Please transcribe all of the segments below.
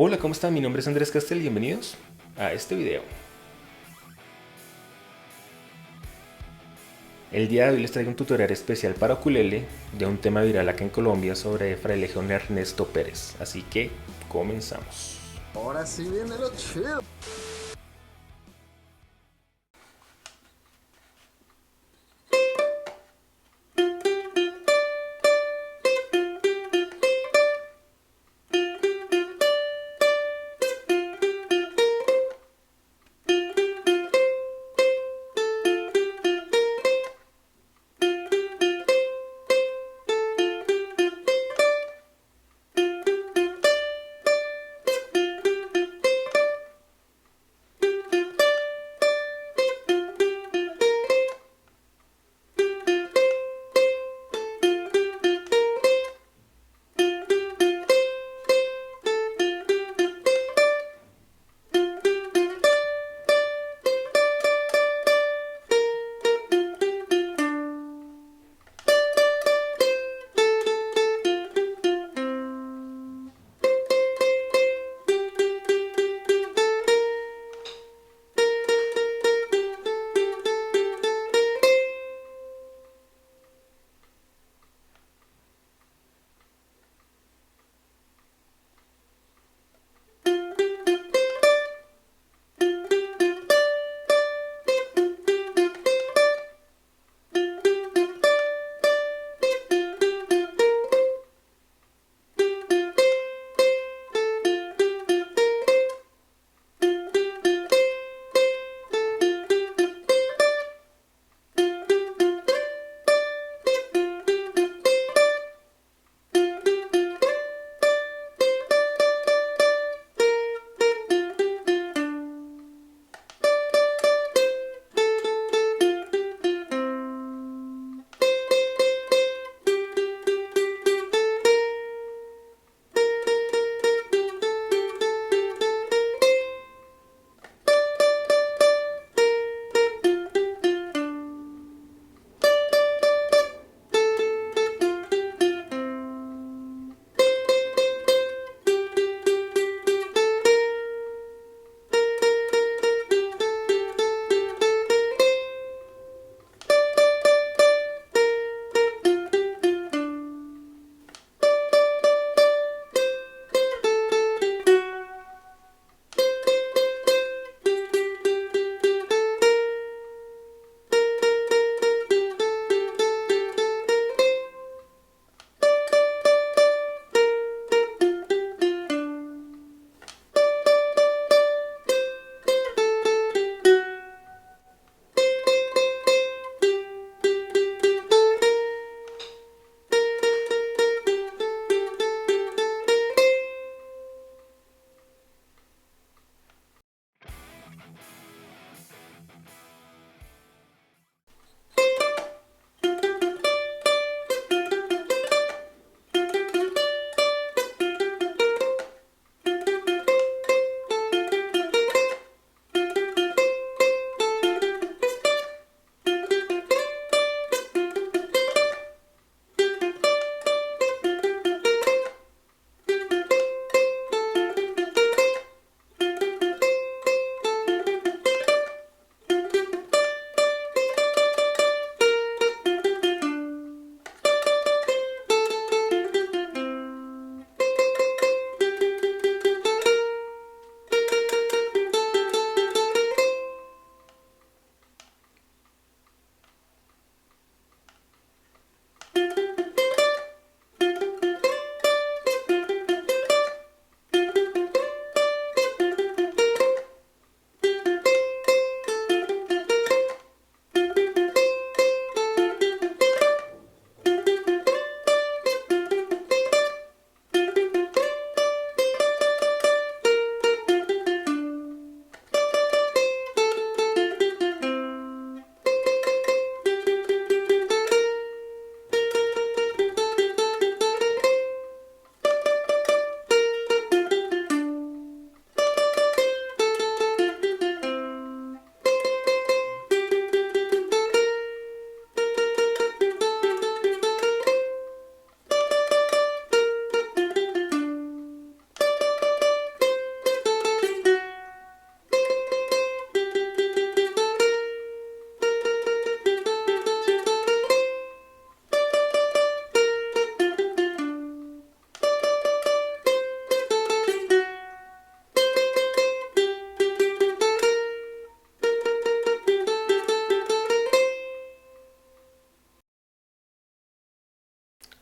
Hola, ¿cómo están? Mi nombre es Andrés Castel y bienvenidos a este video. El día de hoy les traigo un tutorial especial para ukulele de un tema viral acá en Colombia sobre Frailejón Ernesto Perez. Así que comenzamos. Ahora sí viene lo chido.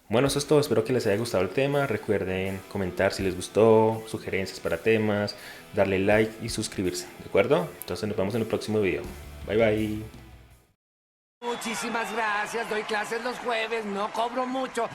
Bueno, eso es todo, espero que les haya gustado el tema, recuerden comentar si les gustó, sugerencias para temas, darle like y suscribirse, ¿de acuerdo? Entonces nos vemos en el próximo video. Bye bye. Muchísimas gracias, doy clases los jueves, no cobro mucho.